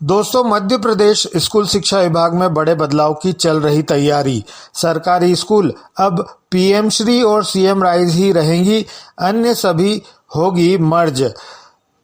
दोस्तों, मध्य प्रदेश स्कूल शिक्षा विभाग में बड़े बदलाव की चल रही तैयारी। सरकारी स्कूल अब पीएम श्री और सीएम राइज ही रहेंगी, अन्य सभी होगी मर्ज।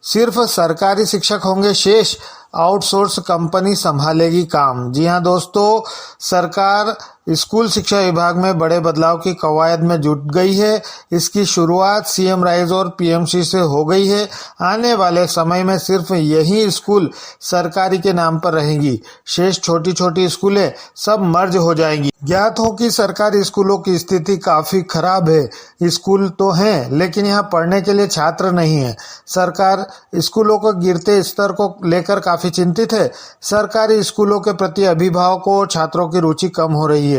सिर्फ सरकारी शिक्षक होंगे शेष, आउटसोर्स कंपनी संभालेगी काम। जी हां दोस्तों, सरकार स्कूल शिक्षा विभाग में बड़े बदलाव की कवायद में जुट गई है। इसकी शुरुआत सीएम राइज और पीएमसी से हो गई है। आने वाले समय में सिर्फ यही स्कूल सरकारी के नाम पर रहेंगी, शेष छोटी छोटी स्कूलें सब मर्ज हो जाएंगी। ज्ञात हो कि सरकारी स्कूलों की स्थिति काफी खराब है। स्कूल तो हैं, लेकिन यहाँ पढ़ने के लिए छात्र नहीं है। सरकार स्कूलों को गिरते स्तर को लेकर काफी चिंतित है। सरकारी स्कूलों के प्रति अभिभावकों और छात्रों की रुचि कम हो रही है।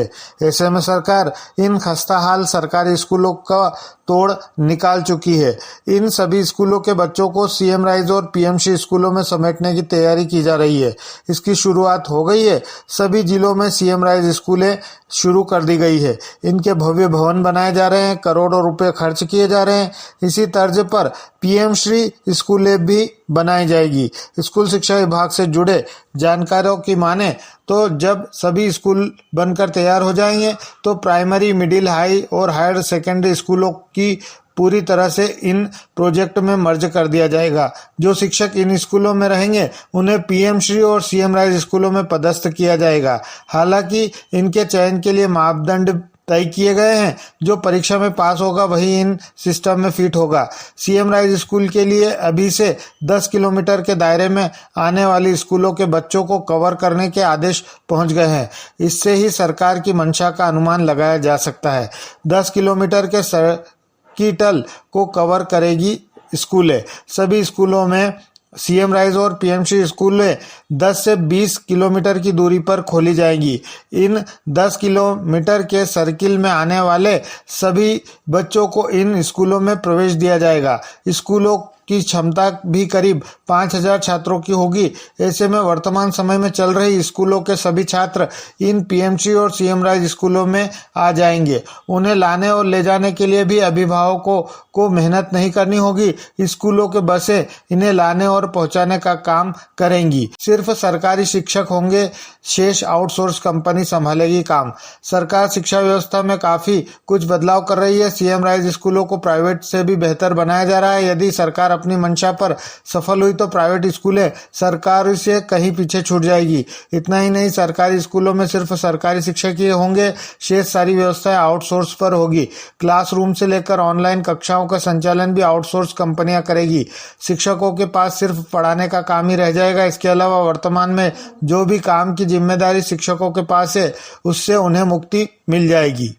ऐसे में सरकार इन खस्ताहाल सरकारी स्कूलों का तोड़ निकाल चुकी है। इन सभी स्कूलों के बच्चों को सीएम राइज और पीएमसी स्कूलों में समेटने की तैयारी की जा रही है। इसकी शुरुआत हो गई है। सभी जिलों में सीएम राइज स्कूलें शुरू कर दी गई है। इनके भव्य भवन बनाए जा रहे हैं, करोड़ों रुपए खर्च किए जा रहे हैं। इसी तर्ज पर पीएम श्री स्कूलें भी बनाई जाएगी। स्कूल शिक्षा विभाग से जुड़े जानकारों की माने तो जब सभी स्कूल बनकर तैयार हो जाएंगे तो प्राइमरी, मिडिल, हाई और हायर सेकेंडरी स्कूलों की पूरी तरह से इन प्रोजेक्ट में मर्ज कर दिया जाएगा। जो शिक्षक इन स्कूलों में रहेंगे उन्हें पीएम श्री और सीएम राइज स्कूलों में पदस्थ किया जाएगा। हालांकि इनके चयन के लिए मापदंड तय किए गए हैं। जो परीक्षा में पास होगा वही इन सिस्टम में फिट होगा। सीएम राइज स्कूल के लिए अभी से 10 किलोमीटर के दायरे में आने वाली स्कूलों के बच्चों को कवर करने के आदेश पहुंच गए हैं। इससे ही सरकार की मंशा का अनुमान लगाया जा सकता है। 10 किलोमीटर के सर्किटल को कवर करेगी स्कूलें। सभी स्कूलों में सीएम राइज और पीएमसी स्कूलें 10 से 20 किलोमीटर की दूरी पर खोली जाएंगी। इन 10 किलोमीटर के सर्किल में आने वाले सभी बच्चों को इन स्कूलों में प्रवेश दिया जाएगा। स्कूलों की क्षमता भी करीब 5000 छात्रों की होगी। ऐसे में वर्तमान समय में चल रही स्कूलों के सभी छात्र इन पीएमसी और सीएम राइज स्कूलों में आ जाएंगे। उन्हें लाने और ले जाने के लिए भी अभिभावकों को मेहनत नहीं करनी होगी। स्कूलों के बसें इन्हें लाने और पहुंचाने का काम करेंगी। सिर्फ सरकारी शिक्षक होंगे, शेष आउटसोर्स कंपनी संभालेगी काम। सरकार शिक्षा व्यवस्था में काफी कुछ बदलाव कर रही है। सीएम राइज स्कूलों को प्राइवेट से भी बेहतर बनाया जा रहा है। यदि सरकार अपनी मंशा पर सफल हुई तो प्राइवेट स्कूलें सरकार से कहीं पीछे छूट जाएगी। इतना ही नहीं, सरकारी स्कूलों में सिर्फ सरकारी शिक्षक ही होंगे, शेष सारी व्यवस्थाएं आउटसोर्स पर होगी। क्लासरूम से लेकर ऑनलाइन कक्षाओं का संचालन भी आउटसोर्स कंपनियां करेगी। शिक्षकों के पास सिर्फ पढ़ाने का काम ही रह जाएगा। इसके अलावा वर्तमान में जो भी काम की जिम्मेदारी शिक्षकों के पास है उससे उन्हें मुक्ति मिल जाएगी।